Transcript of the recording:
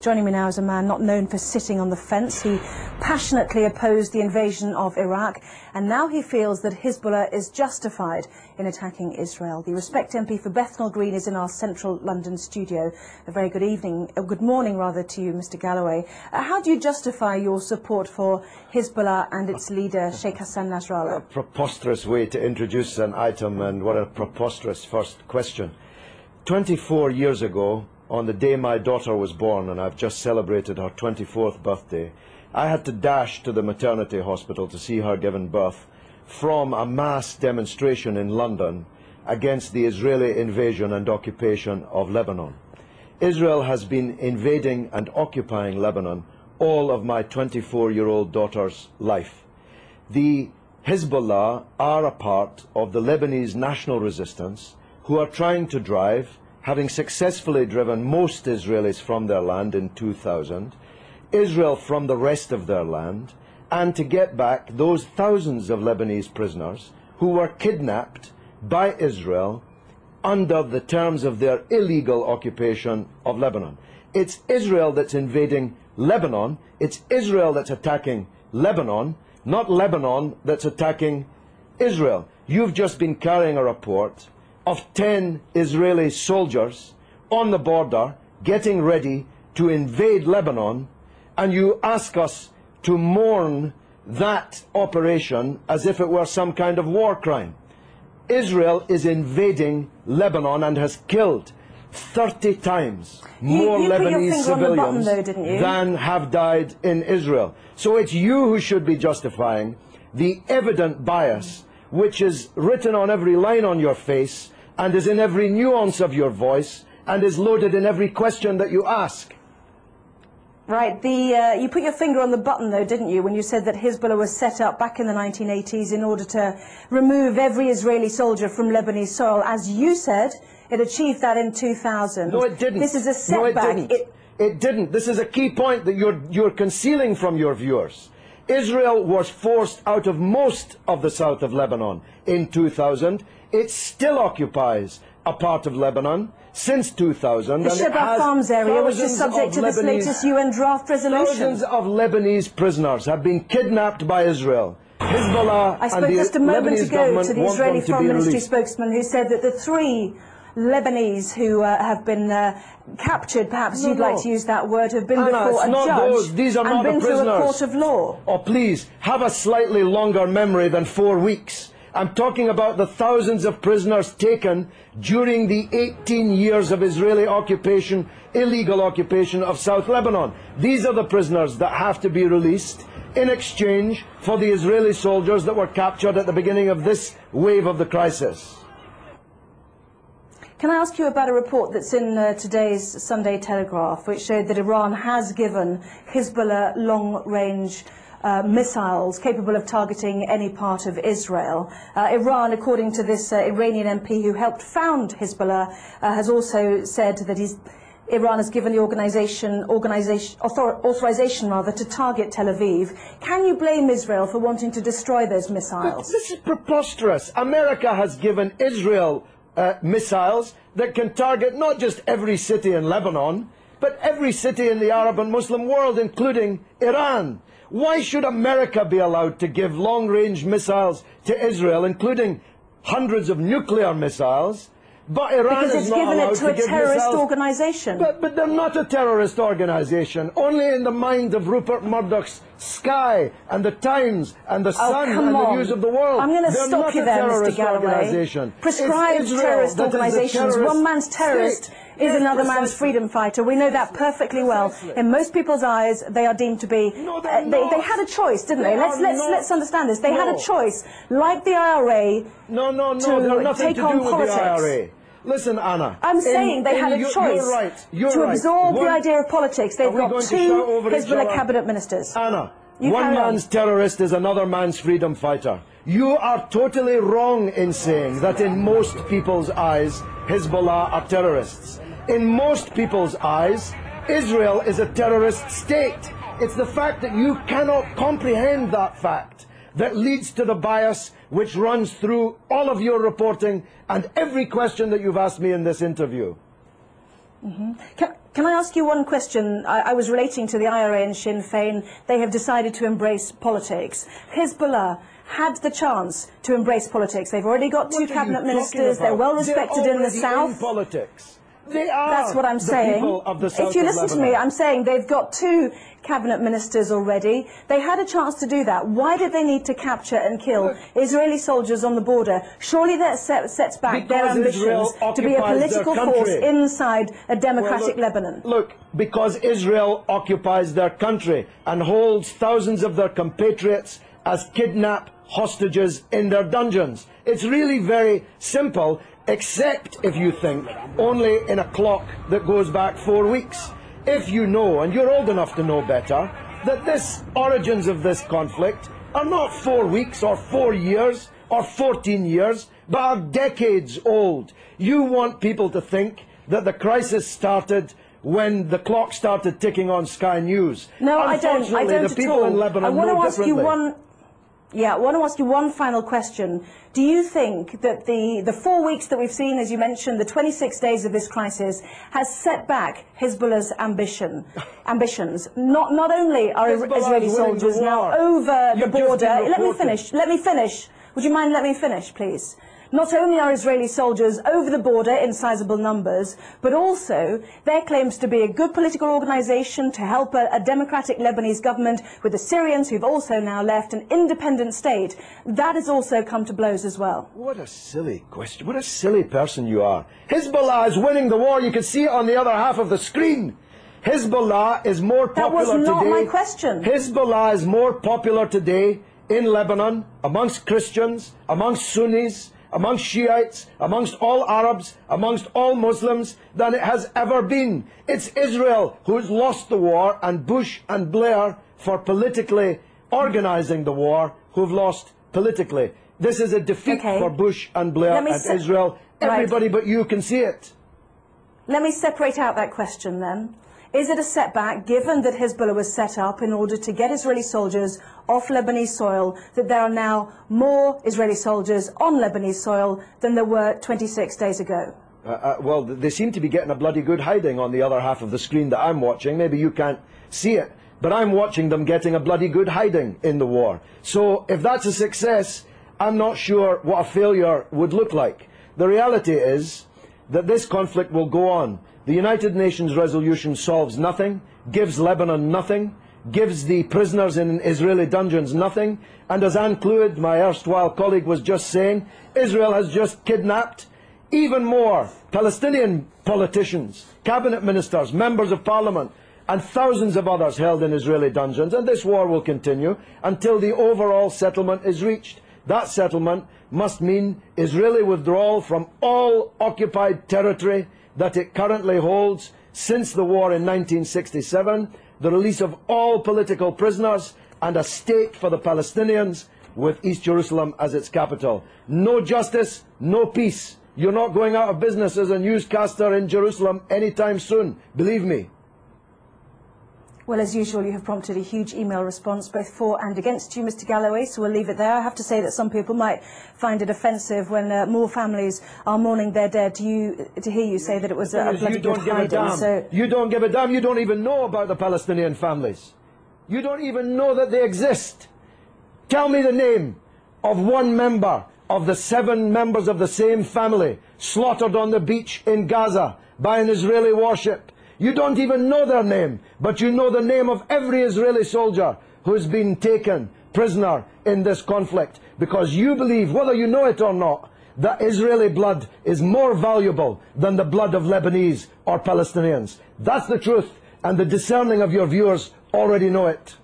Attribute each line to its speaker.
Speaker 1: Joining me now is a man not known for sitting on the fence. He passionately opposed the invasion of Iraq, and now he feels that Hezbollah is justified in attacking Israel. The Respect MP for Bethnal Green is in our central London studio. A very good evening, good morning rather, to you, Mr. Galloway. How do you justify your support for Hezbollah and its leader, Sheikh Hassan Nasrallah?
Speaker 2: A preposterous way to introduce an item, and what a preposterous first question. 24 years ago, on the day my daughter was born, and I've just celebrated her 24th birthday, I had to dash to the maternity hospital to see her given birth from a mass demonstration in London against the Israeli invasion and occupation of Lebanon. Israel has been invading and occupying Lebanon all of my 24-year-old daughter's life. The Hezbollah are a part of the Lebanese national resistance who are trying to drive, having successfully driven most Israelis from their land in 2000, Israel from the rest of their land, and to get back those thousands of Lebanese prisoners who were kidnapped by Israel under the terms of their illegal occupation of Lebanon. It's Israel that's invading Lebanon, it's Israel that's attacking Lebanon, not Lebanon that's attacking Israel. You've just been carrying a report of 10 Israeli soldiers on the border getting ready to invade Lebanon, and you ask us to mourn that operation as if it were some kind of war crime. Israel is invading Lebanon and has killed 30 times more Lebanese civilians than have died in Israel. So it's you who should be justifying the evident bias which is written on every line on your face and is in every nuance of your voice and is loaded in every question that you ask.
Speaker 1: Right. You put your finger on the button, though, didn't you, when you said that Hezbollah was set up back in the 1980s in order to remove every Israeli soldier from Lebanese soil. As you said, it achieved that in 2000.
Speaker 2: No, it didn't.
Speaker 1: This is a setback.
Speaker 2: No, it didn't. It didn't. This is a key point that you're concealing from your viewers. Israel was forced out of most of the south of Lebanon in 2000. It still occupies a part of Lebanon since 2000.
Speaker 1: The Shebaa Farms area, which is subject to this latest UN draft resolution.
Speaker 2: Thousands of Lebanese prisoners have been kidnapped by Israel. Hezbollah
Speaker 1: I spoke just a moment ago to the Israeli Foreign Ministry
Speaker 2: released.
Speaker 1: spokesman who said that the 3 Lebanese who have been captured, perhaps you'd like to use that word, have been before a judge
Speaker 2: These are
Speaker 1: and
Speaker 2: not
Speaker 1: been
Speaker 2: the
Speaker 1: through
Speaker 2: prisoners.
Speaker 1: a court of law.
Speaker 2: Oh, please, have a slightly longer memory than 4 weeks. I'm talking about the thousands of prisoners taken during the 18 years of Israeli occupation, illegal occupation of South Lebanon. These are the prisoners that have to be released in exchange for the Israeli soldiers that were captured at the beginning of this wave of the crisis.
Speaker 1: Can I ask you about a report that's in today's Sunday Telegraph, which showed that Iran has given Hezbollah long-range missiles capable of targeting any part of Israel. Iran, according to this Iranian MP who helped found Hezbollah, has also said that Iran has given the authorization to target Tel Aviv. Can you blame Israel for wanting to destroy those missiles?
Speaker 2: But this is preposterous. America has given Israel missiles that can target not just every city in Lebanon, but every city in the Arab and Muslim world, including Iran. Why should America be allowed to give long-range missiles to Israel, including hundreds of nuclear missiles, but Iran is not allowed to give missiles?
Speaker 1: Because it's given it to a terrorist organisation.
Speaker 2: But they're not a terrorist organisation. Only in the mind of Rupert Murdoch's Sky and the Times and the Sun and the News of the World.
Speaker 1: I'm going to stop you there, Mr. Galloway. Prescribed terrorist organisations. One man's terrorist is another man's freedom fighter. We know that perfectly well. In most people's eyes, they are deemed to be. They had a choice, didn't they? Let's understand this. They had a choice, like the IRA, to take on politics.
Speaker 2: Listen, Anna.
Speaker 1: I'm saying they had a choice to absorb the idea of politics. They've got 2 Hezbollah cabinet ministers.
Speaker 2: Anna, one man's terrorist is another man's freedom fighter. You are totally wrong in saying that in most people's eyes, Hezbollah are terrorists. In most people's eyes, Israel is a terrorist state. It's the fact that you cannot comprehend that fact that leads to the bias which runs through all of your reporting and every question that you've asked me in this interview.
Speaker 1: Can I ask you one question? I was relating to the IRA and Sinn Féin. They have decided to embrace politics. Hezbollah had the chance to embrace politics. They've already got two cabinet ministers. They're well respected in the south.
Speaker 2: In politics. They are.
Speaker 1: That's what I'm saying.
Speaker 2: People of the south
Speaker 1: if you
Speaker 2: of
Speaker 1: listen to
Speaker 2: Lebanon.
Speaker 1: me, I'm saying they've got two cabinet ministers already. They had a chance to do that. Why did they need to capture and kill Israeli soldiers on the border? Surely that sets back their ambitions to be a political force inside a democratic Lebanon.
Speaker 2: Look, because Israel occupies their country and holds thousands of their compatriots as kidnapped hostages in their dungeons. It's really very simple, except if you think only in a clock that goes back 4 weeks. If you know, and you're old enough to know better, that this origins of this conflict are not 4 weeks or 4 years or 14 years, but are decades old. You want people to think that the crisis started when the clock started ticking on Sky News.
Speaker 1: No, I don't
Speaker 2: the people in Lebanon
Speaker 1: I want to ask you
Speaker 2: differently.
Speaker 1: I want to ask you one final question. Do you think that the 4 weeks that we've seen, as you mentioned, the 26 days of this crisis, has set back Hezbollah's ambitions? Not only are Israeli soldiers now over the border... Let me finish. Would you mind letting me finish, please? Not only are Israeli soldiers over the border in sizable numbers, but also there claims to be a good political organisation to help a democratic Lebanese government with the Syrians who've also now left an independent state. That has also come to blows as well.
Speaker 2: What a silly question. What a silly person you are. Hezbollah is winning the war. You can see it on the other half of the screen. Hezbollah is more popular today.
Speaker 1: That was not my question.
Speaker 2: Hezbollah is more popular today in Lebanon, amongst Christians, amongst Sunnis, amongst Shiites, amongst all Arabs, amongst all Muslims, than it has ever been. It's Israel who's lost the war, and Bush and Blair, for politically organising the war, who've lost politically. This is a defeat for Bush and Blair and Israel. Everybody but you can see it.
Speaker 1: Let me separate out that question then. Is it a setback, given that Hezbollah was set up in order to get Israeli soldiers off Lebanese soil, that there are now more Israeli soldiers on Lebanese soil than there were 26 days ago?
Speaker 2: Well, they seem to be getting a bloody good hiding on the other half of the screen that I'm watching. Maybe you can't see it, but I'm watching them getting a bloody good hiding in the war. So if that's a success, I'm not sure what a failure would look like. The reality is that this conflict will go on. The United Nations resolution solves nothing, gives Lebanon nothing, gives the prisoners in Israeli dungeons nothing, and as Anne Clewid, my erstwhile colleague, was just saying, Israel has just kidnapped even more Palestinian politicians, cabinet ministers, members of parliament, and thousands of others held in Israeli dungeons, and this war will continue until the overall settlement is reached. That settlement must mean Israeli withdrawal from all occupied territory that it currently holds since the war in 1967, the release of all political prisoners, and a state for the Palestinians with East Jerusalem as its capital. No justice, no peace. You're not going out of business as a newscaster in Jerusalem anytime soon, believe me.
Speaker 1: Well, as usual, you have prompted a huge email response, both for and against you, Mr. Galloway, so we'll leave it there. I have to say that some people might find it offensive when more families are mourning their dead to hear you say that it was a bloody good hiding. So
Speaker 2: you don't give a damn. You don't even know about the Palestinian families. You don't even know that they exist. Tell me the name of one member of the 7 members of the same family slaughtered on the beach in Gaza by an Israeli warship. You don't even know their name, but you know the name of every Israeli soldier who's been taken prisoner in this conflict, because you believe, whether you know it or not, that Israeli blood is more valuable than the blood of Lebanese or Palestinians. That's the truth, and the discerning of your viewers already know it.